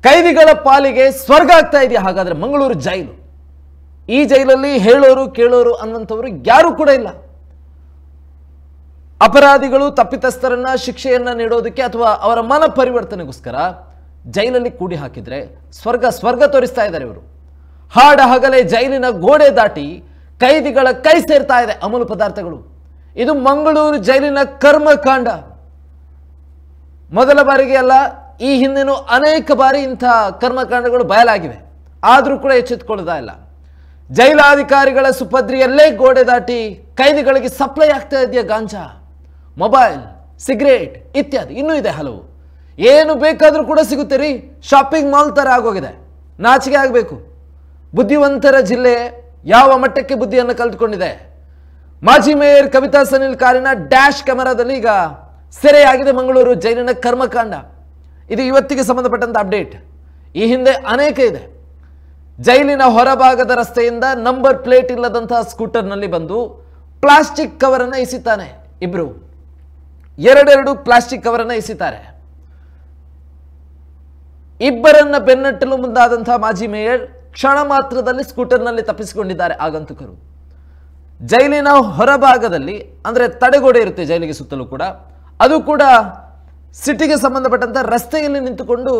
ಕೈದಿಗಳ ಪಾಲಿಗೆ ಸ್ವರ್ಗ ಆಗ್ತಾ ಇದೆಯಾ ಹಾಗಾದ್ರೆ ಮಂಗಳೂರು ಜೈಲು? ಈ ಜೈಲಲ್ಲಿ ಹೇಳೋರು ಕೇಳೋರು ಅನ್ನುವಂಥವ್ರು ಯಾರು ಕೂಡ ಇಲ್ಲ. ಅಪರಾಧಿಗಳು ತಪ್ಪಿತಸ್ಥರನ್ನ ಶಿಕ್ಷೆಯನ್ನ ನೀಡೋದಕ್ಕೆ ಅಥವಾ ಅವರ ಮನ ಪರಿವರ್ತನೆಗೋಸ್ಕರ ಜೈಲಲ್ಲಿ ಕೂಡಿ ಹಾಕಿದ್ರೆ ಸ್ವರ್ಗ ತೋರಿಸ್ತಾ ಇದ್ದಾರೆ ಇವರು. ಹಾಡ ಹಗಲೇ ಜೈಲಿನ ಗೋಡೆ ದಾಟಿ ಕೈದಿಗಳ ಕೈ ಸೇರ್ತಾ ಇದೆ ಅಮೂಲ್ ಪದಾರ್ಥಗಳು. ಇದು ಮಂಗಳೂರು ಜೈಲಿನ ಕರ್ಮಕಾಂಡ. ಮೊದಲ ಬಾರಿಗೆ ಅಲ್ಲ, ಈ ಹಿಂದೆನೂ ಅನೇಕ ಬಾರಿ ಇಂಥ ಕರ್ಮಕಾಂಡಗಳು ಬಯಲಾಗಿವೆ. ಆದರೂ ಕೂಡ ಎಚ್ಚೆತ್ತುಕೊಳ್ಳುತ್ತಾ ಇಲ್ಲ. ಜೈಲಾಧಿಕಾರಿಗಳ ಸುಪದ್ರಿಯಲ್ಲೇ ಗೋಡೆ ದಾಟಿ ಕೈದಿಗಳಿಗೆ ಸಪ್ಲೈ ಆಗ್ತಾ ಇದೆಯಾ ಗಾಂಜಾ, ಮೊಬೈಲ್, ಸಿಗರೇಟ್ ಇತ್ಯಾದಿ ಇನ್ನೂ ಇದೆ ಹಲವು. ಏನು ಬೇಕಾದರೂ ಕೂಡ ಸಿಗುತ್ತೆ ರೀ. ಶಾಪಿಂಗ್ ಮಾಲ್ ತರ ಆಗೋಗಿದೆ. ನಾಚಿಕೆ ಆಗಬೇಕು. ಬುದ್ಧಿವಂತರ ಜಿಲ್ಲೆ ಯಾವ ಮಟ್ಟಕ್ಕೆ ಬುದ್ಧಿಯನ್ನು ಕಲಿತುಕೊಂಡಿದೆ. ಮಾಜಿ ಮೇಯರ್ ಕವಿತಾ ಸನಿಲ್ ಕಾರಿನ ಡ್ಯಾಶ್ ಕ್ಯಾಮೆರಾದಲ್ಲಿ ಈಗ ಸೆರೆಯಾಗಿದೆ ಮಂಗಳೂರು ಜೈಲಿನ ಕರ್ಮಕಾಂಡ. ಇದು ಇವತ್ತಿಗೆ ಸಂಬಂಧಪಟ್ಟಂತ ಅಪ್ಡೇಟ್. ಈ ಹಿಂದೆ ಅನೇಕ ಇದೆ. ಜೈಲಿನ ಹೊರಭಾಗದ ರಸ್ತೆಯಿಂದ ನಂಬರ್ ಪ್ಲೇಟ್ ಇಲ್ಲದಂತಹ ಸ್ಕೂಟರ್ನಲ್ಲಿ ಬಂದು ಪ್ಲಾಸ್ಟಿಕ್ ಕವರನ್ನು ಎಸಿತಾನೆ. ಎರಡೆರಡು ಪ್ಲಾಸ್ಟಿಕ್ ಕವರನ್ನು ಎಸಿತಾರೆ. ಇಬ್ಬರನ್ನ ಬೆನ್ನಟ್ಟಲು ಮುಂದಾದಂತಹ ಮಾಜಿ ಮೇಯರ್ ಕ್ಷಣ ಮಾತ್ರದಲ್ಲಿ ಸ್ಕೂಟರ್ನಲ್ಲಿ ತಪ್ಪಿಸಿಕೊಂಡಿದ್ದಾರೆ ಆಗಂತುಕರು. ಜೈಲಿನ ಹೊರಭಾಗದಲ್ಲಿ ಅಂದ್ರೆ ತಡೆಗೋಡೆ ಇರುತ್ತೆ ಜೈಲಿಗೆ ಸುತ್ತಲೂ ಕೂಡ, ಅದು ಕೂಡ ಸಿಟಿಗೆ ಸಂಬಂಧಪಟ್ಟಂತ ರಸ್ತೆಯಲ್ಲಿ ನಿಂತುಕೊಂಡು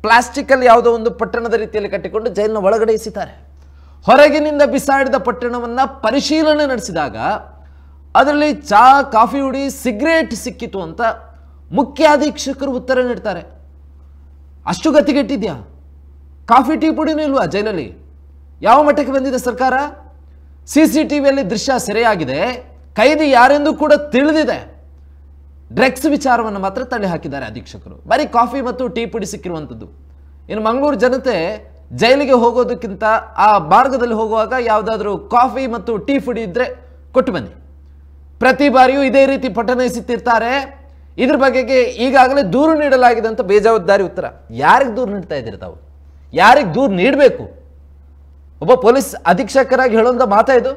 ಪ್ಲಾಸ್ಟಿಕ್ ಅಲ್ಲಿ ಯಾವುದೋ ಒಂದು ಪಟ್ಟಣದ ರೀತಿಯಲ್ಲಿ ಕಟ್ಟಿಕೊಂಡು ಜೈಲಿನ ಒಳಗಡೆ ಎಸಿತಾರೆ. ಹೊರಗಿನಿಂದ ಬಿಸಾಡಿದ ಪಟ್ಟಣವನ್ನ ಪರಿಶೀಲನೆ ನಡೆಸಿದಾಗ ಅದರಲ್ಲಿ ಚಾ, ಕಾಫಿ ಹುಡಿ, ಸಿಗರೇಟ್ ಸಿಕ್ಕಿತು ಅಂತ ಮುಖ್ಯ ಅಧೀಕ್ಷಕರು ಉತ್ತರ ನೀಡ್ತಾರೆ. ಅಷ್ಟು ಗತಿಗೆಟ್ಟಿದ್ಯಾ? ಕಾಫಿ ಟೀ ಪುಡಿನೂ ಇಲ್ವಾ ಜೈಲಲ್ಲಿ? ಯಾವ ಮಟ್ಟಕ್ಕೆ ಬಂದಿದೆ ಸರ್ಕಾರ? ಸಿಸಿಟಿವಿಯಲ್ಲಿ ದೃಶ್ಯ ಸೆರೆಯಾಗಿದೆ. ಕೈದಿ ಯಾರೆಂದು ಕೂಡ ತಿಳಿದಿದೆ. ಡ್ರಗ್ಸ್ ವಿಚಾರವನ್ನು ಮಾತ್ರ ತಳ್ಳಿ ಹಾಕಿದ್ದಾರೆ ಅಧೀಕ್ಷಕರು. ಬರೀ ಕಾಫಿ ಮತ್ತು ಟೀ ಪುಡಿ ಸಿಕ್ಕಿರುವಂಥದ್ದು. ಇನ್ನು ಮಂಗಳೂರು ಜನತೆ ಜೈಲಿಗೆ ಹೋಗೋದಕ್ಕಿಂತ ಆ ಮಾರ್ಗದಲ್ಲಿ ಹೋಗುವಾಗ ಯಾವುದಾದ್ರೂ ಕಾಫಿ ಮತ್ತು ಟೀ ಪುಡಿ ಇದ್ರೆ ಕೊಟ್ಟು ಬನ್ನಿ. ಪ್ರತಿ ಬಾರಿಯೂ ಇದೇ ರೀತಿ ಪಟ್ಟಣ ಎಸಿತಿರ್ತಾರೆ. ಇದ್ರ ಬಗೆಗೆ ಈಗಾಗಲೇ ದೂರು ನೀಡಲಾಗಿದೆ ಅಂತ ಬೇಜವಾಬ್ದಾರಿ ಉತ್ತರ. ಯಾರಿಗೆ ದೂರು ನೀಡ್ತಾ ಇದ್ದೀರಿ ತಾವು? ಯಾರಿಗೆ ದೂರು ನೀಡಬೇಕು? ಒಬ್ಬ ಪೊಲೀಸ್ ಅಧೀಕ್ಷಕರಾಗಿ ಹೇಳೋಂಥ ಮಾತಾ ಇದು.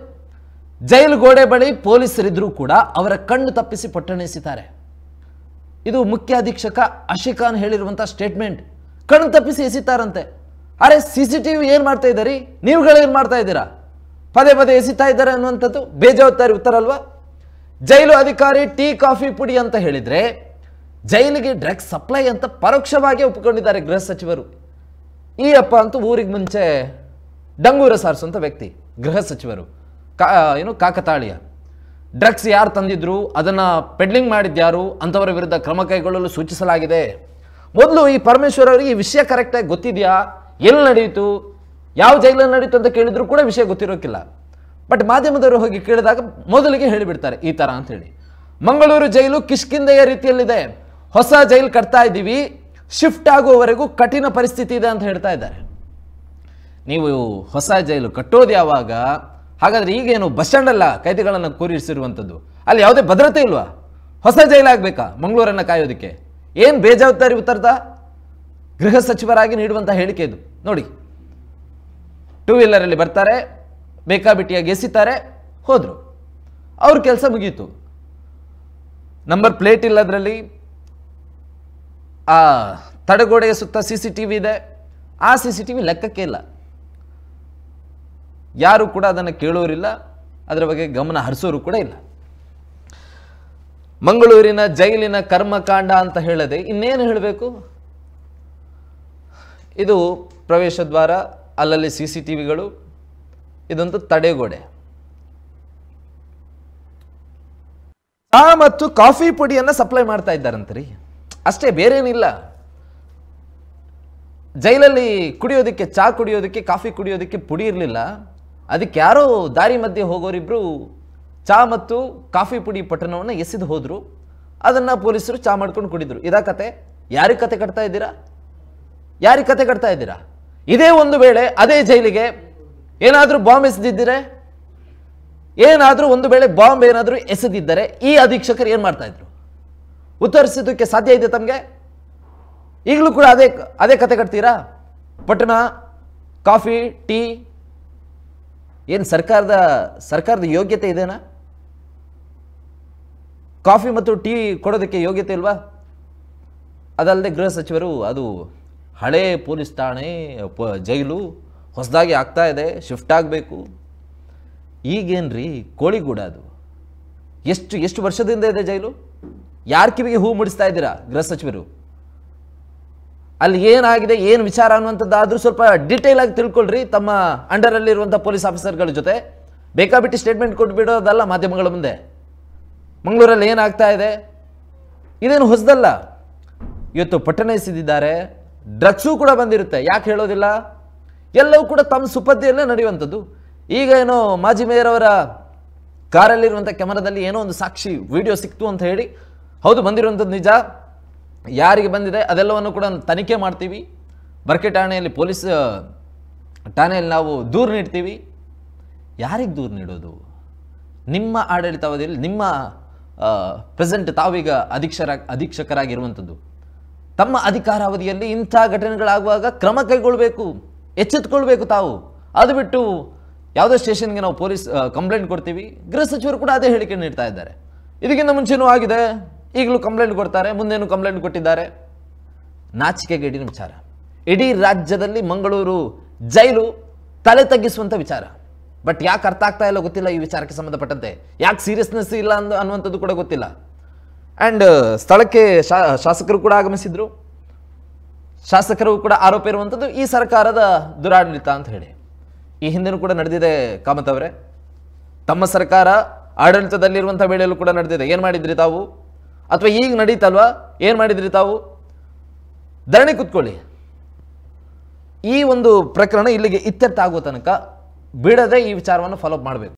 ಜೈಲು ಗೋಡೆ ಬಳಿ ಪೊಲೀಸರಿದ್ರೂ ಕೂಡ ಅವರ ಕಣ್ಣು ತಪ್ಪಿಸಿ ಪಟ್ಟಣ ಎಸಿತಾರೆ. ಇದು ಮುಖ್ಯ ಅಧೀಕ್ಷಕ ಅಶಿಖಾನ್ ಹೇಳಿರುವಂತಹ ಸ್ಟೇಟ್ಮೆಂಟ್. ಕಣ್ಣು ತಪ್ಪಿಸಿ ಎಸಿತಾರಂತೆ. ಅರೆ ಸಿಸಿಟಿವಿ ಏನ್ ಮಾಡ್ತಾ ಇದ್ದೀರಿ? ನೀವುಗಳೇನ್ ಮಾಡ್ತಾ ಇದ್ದೀರಾ? ಪದೇ ಪದೇ ಎಸಿತಾ ಇದ್ದಾರೆ ಅನ್ನುವಂಥದ್ದು ಬೇಜವಾಬ್ದಾರಿ ಉತ್ತರ ಅಲ್ವಾ? ಜೈಲು ಅಧಿಕಾರಿ ಟೀ ಕಾಫಿ ಪುಡಿ ಅಂತ ಹೇಳಿದ್ರೆ ಜೈಲಿಗೆ ಡ್ರಗ್ಸ್ ಸಪ್ಲೈ ಅಂತ ಪರೋಕ್ಷವಾಗಿ ಒಪ್ಪಿಕೊಂಡಿದ್ದಾರೆ ಗೃಹ ಸಚಿವರು. ಈ ಅಪ್ಪ ಅಂತೂ ಊರಿಗೆ ಮುಂಚೆ ಡಂಗೂರ ಸಾರಿಸುವಂಥ ವ್ಯಕ್ತಿ. ಗೃಹ ಸಚಿವರು ಕಾಕತಾಳೀಯ. ಡ್ರಗ್ಸ್ ಯಾರು ತಂದಿದ್ರು, ಅದನ್ನ ಪೆಡ್ಲಿಂಗ್ ಮಾಡಿದ್ಯಾರು ಅಂತವರ ವಿರುದ್ಧ ಕ್ರಮ ಕೈಗೊಳ್ಳಲು ಸೂಚಿಸಲಾಗಿದೆ. ಮೊದಲು ಈ ಪರಮೇಶ್ವರ್ ಅವರಿಗೆ ಈ ವಿಷಯ ಕರೆಕ್ಟಾಗಿ ಗೊತ್ತಿದೆಯಾ? ಎಲ್ಲಿ ನಡೆಯಿತು, ಯಾವ ಜೈಲಲ್ಲಿ ನಡೀತು ಅಂತ ಕೇಳಿದ್ರು ಕೂಡ ವಿಷಯ ಗೊತ್ತಿರೋಕ್ಕಿಲ್ಲ. ಬಟ್ ಮಾಧ್ಯಮದವರು ಹೋಗಿ ಕೇಳಿದಾಗ ಮೊದಲಿಗೆ ಹೇಳಿಬಿಡ್ತಾರೆ ಈ ತರ ಅಂತ ಹೇಳಿ. ಮಂಗಳೂರು ಜೈಲು ಕಿಷ್ಕಿಂದೆಯ ರೀತಿಯಲ್ಲಿದೆ. ಹೊಸ ಜೈಲು ಕಟ್ತಾ ಇದ್ದೀವಿ, ಶಿಫ್ಟ್ ಆಗುವವರೆಗೂ ಕಠಿಣ ಪರಿಸ್ಥಿತಿ ಇದೆ ಅಂತ ಹೇಳ್ತಾ ಇದ್ದಾರೆ. ನೀವು ಹೊಸ ಜೈಲು ಕಟ್ಟೋದು ಯಾವಾಗ? ಹಾಗಾದ್ರೆ ಈಗೇನು ಬಸ್ ಸ್ಟ್ಯಾಂಡ್ ಅಲ್ಲ ಕೈದಿಗಳನ್ನು ಕೂರಿಸಿರುವಂಥದ್ದು, ಅಲ್ಲಿ ಯಾವುದೇ ಭದ್ರತೆ ಇಲ್ವಾ? ಹೊಸ ಜೈಲಾಗಬೇಕಾ ಮಂಗಳೂರನ್ನ ಕಾಯೋದಕ್ಕೆ? ಏನು ಬೇಜವಾಬ್ದಾರಿ ಉತ್ತರದ ಗೃಹ ಸಚಿವರಾಗಿ ನೀಡುವಂಥ ಹೇಳಿಕೆ ಇದು ನೋಡಿ. ಟೂ ವೀಲರಲ್ಲಿ ಬರ್ತಾರೆ, ಬೇಕಾಬಿಟ್ಟಿಯಾಗಿ ಎಸಿತಾರೆ, ಹೋದ್ರು, ಅವ್ರ ಕೆಲಸ ಮುಗೀತು. ನಂಬರ್ ಪ್ಲೇಟ್ ಇಲ್ಲದ್ರಲ್ಲಿ, ಆ ತಡೆಗೋಡೆಯ ಸುತ್ತ ಸಿಸಿಟಿವಿ ಇದೆ. ಆ ಸಿಸಿಟಿವಿ ಲೆಕ್ಕಕ್ಕೆ ಇಲ್ಲ. ಯಾರು ಕೂಡ ಅದನ್ನು ಕೇಳೋರಿಲ್ಲ, ಅದರ ಬಗ್ಗೆ ಗಮನ ಹರಿಸೋರು ಕೂಡ ಇಲ್ಲ. ಮಂಗಳೂರಿನ ಜೈಲಿನ ಕರ್ಮಕಾಂಡ ಅಂತ ಹೇಳದೆ ಇನ್ನೇನು ಹೇಳಬೇಕು? ಇದು ಪ್ರವೇಶ ದ್ವಾರ, ಅಲ್ಲಲ್ಲಿ ಸಿಸಿಟಿವಿಗಳು, ಇದೊಂದು ತಡೆಗೋಡೆ. ಚಹಾ ಮತ್ತು ಕಾಫಿ ಪುಡಿಯನ್ನ ಸಪ್ಲೈ ಮಾಡ್ತಾ ಇದ್ದಾರಂತ್ರಿ, ಅಷ್ಟೇ, ಬೇರೇನಿಲ್ಲ. ಜೈಲಲ್ಲಿ ಕುಡಿಯೋದಕ್ಕೆ, ಚಹಾ ಕುಡಿಯೋದಕ್ಕೆ, ಕಾಫಿ ಕುಡಿಯೋದಕ್ಕೆ ಪುಡಿ ಇರಲಿಲ್ಲ. ಅದಕ್ಕೆ ಯಾರೋ ದಾರಿ ಮಧ್ಯೆ ಹೋಗೋರಿಬ್ರು ಚಹಾ ಮತ್ತು ಕಾಫಿ ಪುಡಿ ಪಟ್ಟಣವನ್ನು ಎಸೆದು ಹೋದ್ರು. ಅದನ್ನ ಪೊಲೀಸರು ಚಹಾ ಮಾಡ್ಕೊಂಡು ಕುಡಿದ್ರು. ಇದಾ ಕತೆ? ಯಾರಿಗೆ ಕತೆ ಕಟ್ತಾ ಇದ್ದೀರಾ? ಯಾರಿಗೆ ಕತೆ ಕಟ್ತಾ ಇದ್ದೀರಾ? ಇದೇ ಒಂದು ವೇಳೆ ಅದೇ ಜೈಲಿಗೆ ಏನಾದರೂ ಬಾಂಬ್ ಎಸೆದಿದ್ದರೆ, ಏನಾದರೂ ಒಂದು ವೇಳೆ ಬಾಂಬ್ ಏನಾದರೂ ಎಸೆದಿದ್ದರೆ ಈ ಅಧೀಕ್ಷಕರು ಏನು ಮಾಡ್ತಾ ಇದ್ರು? ಉತ್ತರಿಸೋದಕ್ಕೆ ಸಾಧ್ಯ ಇದೆ ತಮಗೆ? ಈಗಲೂ ಕೂಡ ಅದೇ ಕತೆ ಕಟ್ತೀರಾ? ಪಟ್ಟಣ, ಕಾಫಿ, ಟೀ, ಏನು ಸರ್ಕಾರದ ಯೋಗ್ಯತೆ ಇದೆನಾ? ಕಾಫಿ ಮತ್ತು ಟೀ ಕೊಡೋದಕ್ಕೆ ಯೋಗ್ಯತೆ ಇಲ್ವಾ? ಅದಲ್ಲದೆ ಗೃಹ ಸಚಿವರು ಅದು ಹಳೇ ಪೊಲೀಸ್ ಠಾಣೆ ಜೈಲು ಹೊಸದಾಗಿ ಆಗ್ತಾ ಇದೆ, ಶಿಫ್ಟ್ ಆಗಬೇಕು. ಈಗೇನ್ರಿ ಕೋಳಿಗೂಡ ಅದು? ಎಷ್ಟು ವರ್ಷದಿಂದ ಇದೆ ಜೈಲು? ಯಾರ ಕಿವಿಗೆ ಹೂ ಮುಡಿಸ್ತಾ ಇದ್ದೀರಾ ಗೃಹ ಸಚಿವರು? ಅಲ್ಲಿ ಏನಾಗಿದೆ, ಏನು ವಿಚಾರ ಅನ್ನುವಂಥದ್ದಾದರೂ ಸ್ವಲ್ಪ ಡೀಟೇಲ್ ಆಗಿ ತಿಳ್ಕೊಳ್ರಿ ತಮ್ಮ ಅಂಡರಲ್ಲಿರುವಂಥ ಪೊಲೀಸ್ ಆಫೀಸರ್ಗಳ ಜೊತೆ. ಬೇಕಾಬಿಟ್ಟು ಸ್ಟೇಟ್ಮೆಂಟ್ ಕೊಟ್ಬಿಡೋದಲ್ಲ ಮಾಧ್ಯಮಗಳ ಮುಂದೆ. ಮಂಗಳೂರಲ್ಲಿ ಏನಾಗ್ತಾ ಇದೆ ಇದೇನು ಹೊಸದಲ್ಲ. ಇವತ್ತು ಪಟ್ಟಣ ಎಸೆದಿದ್ದಾರೆ, ಡ್ರಗ್ಸು ಕೂಡ ಬಂದಿರುತ್ತೆ, ಯಾಕೆ ಹೇಳೋದಿಲ್ಲ? ಎಲ್ಲವೂ ಕೂಡ ತಮ್ಮ ಸುಪದ್ದಿಯಲ್ಲೇ ನಡೆಯುವಂಥದ್ದು. ಈಗ ಏನೋ ಮಾಜಿ ಮೇಯರ್ ಅವರ ಕಾರಲ್ಲಿರುವಂಥ ಕ್ಯಾಮರಾದಲ್ಲಿ ಏನೋ ಒಂದು ಸಾಕ್ಷಿ ವಿಡಿಯೋ ಸಿಕ್ತು ಅಂತ ಹೇಳಿ, ಹೌದು ಬಂದಿರುವಂಥದ್ದು ನಿಜ, ಯಾರಿಗೆ ಬಂದಿದೆ ಅದೆಲ್ಲವನ್ನು ಕೂಡ ತನಿಖೆ ಮಾಡ್ತೀವಿ, ಬರ್ಕೆ ಠಾಣೆಯಲ್ಲಿ ಪೊಲೀಸ್ ಠಾಣೆಯಲ್ಲಿ ನಾವು ದೂರು ನೀಡ್ತೀವಿ. ಯಾರಿಗೆ ದೂರು ನೀಡೋದು? ನಿಮ್ಮ ಆಡಳಿತಾವಧಿಯಲ್ಲಿ ನಿಮ್ಮ ಪ್ರೆಸೆಂಟ್ ತಾವೀಗ ಅಧೀಕ್ಷಕರಾಗಿರುವಂಥದ್ದು, ತಮ್ಮ ಅಧಿಕಾರಾವಧಿಯಲ್ಲಿ ಇಂಥ ಘಟನೆಗಳಾಗುವಾಗ ಕ್ರಮ ಕೈಗೊಳ್ಳಬೇಕು, ಎಚ್ಚೆತ್ತುಕೊಳ್ಬೇಕು ತಾವು. ಅದು ಬಿಟ್ಟು ಯಾವುದೋ ಸ್ಟೇಷನ್ಗೆ ನಾವು ಪೊಲೀಸ್ ಕಂಪ್ಲೇಂಟ್ ಕೊಡ್ತೀವಿ, ಗೃಹ ಸಚಿವರು ಕೂಡ ಅದೇ ಹೇಳಿಕೆ ನೀಡ್ತಾ ಇದ್ದಾರೆ. ಇದಕ್ಕಿಂತ ಮುಂಚೆನೂ ಆಗಿದೆ, ಈಗಲೂ ಕಂಪ್ಲೇಂಟ್ ಕೊಡ್ತಾರೆ, ಮುಂದೇನು ಕಂಪ್ಲೇಂಟ್ ಕೊಟ್ಟಿದ್ದಾರೆ. ನಾಚಿಕೆಗೇಡಿನ ವಿಚಾರ. ಇಡೀ ರಾಜ್ಯದಲ್ಲಿ ಮಂಗಳೂರು ಜೈಲು ತಲೆ ತಗ್ಗಿಸುವಂಥ ವಿಚಾರ. ಬಟ್ ಯಾಕೆ ಅರ್ಥ ಆಗ್ತಾ ಇಲ್ಲ ಗೊತ್ತಿಲ್ಲ ಈ ವಿಚಾರಕ್ಕೆ ಸಂಬಂಧಪಟ್ಟಂತೆ, ಯಾಕೆ ಸೀರಿಯಸ್ನೆಸ್ ಇಲ್ಲ ಅನ್ನುವಂಥದ್ದು ಕೂಡ ಗೊತ್ತಿಲ್ಲ. ಆ್ಯಂಡ್ ಸ್ಥಳಕ್ಕೆ ಶಾಸಕರು ಕೂಡ ಆಗಮಿಸಿದ್ರು. ಶಾಸಕರು ಕೂಡ ಆರೋಪ ಇರುವಂಥದ್ದು ಈ ಸರ್ಕಾರದ ದುರಾಡಳಿತ ಅಂತ ಹೇಳಿ. ಈ ಹಿಂದೆನೂ ಕೂಡ ನಡೆದಿದೆ ಕಾಮತ್ ಅವರೇ, ತಮ್ಮ ಸರ್ಕಾರ ಆಡಳಿತದಲ್ಲಿರುವಂಥ ವೇಳೆಯಲ್ಲೂ ಕೂಡ ನಡೆದಿದೆ. ಏನು ಮಾಡಿದ್ರಿ ತಾವು? ಅಥವಾ ಈಗ ನಡೀತಲ್ವಾ, ಏನು ಮಾಡಿದ್ರಿ ತಾವು? ಧರಣಿ ಕೂತ್ಕೊಳ್ಳಿ. ಈ ಒಂದು ಪ್ರಕರಣ ಇಲ್ಲಿಗೆ ಇತ್ಯರ್ಥ ಆಗೋ ತನಕ ಬಿಡದೆ ಈ ವಿಚಾರವನ್ನು ಫಾಲೋ ಅಪ್ ಮಾಡಬೇಕು.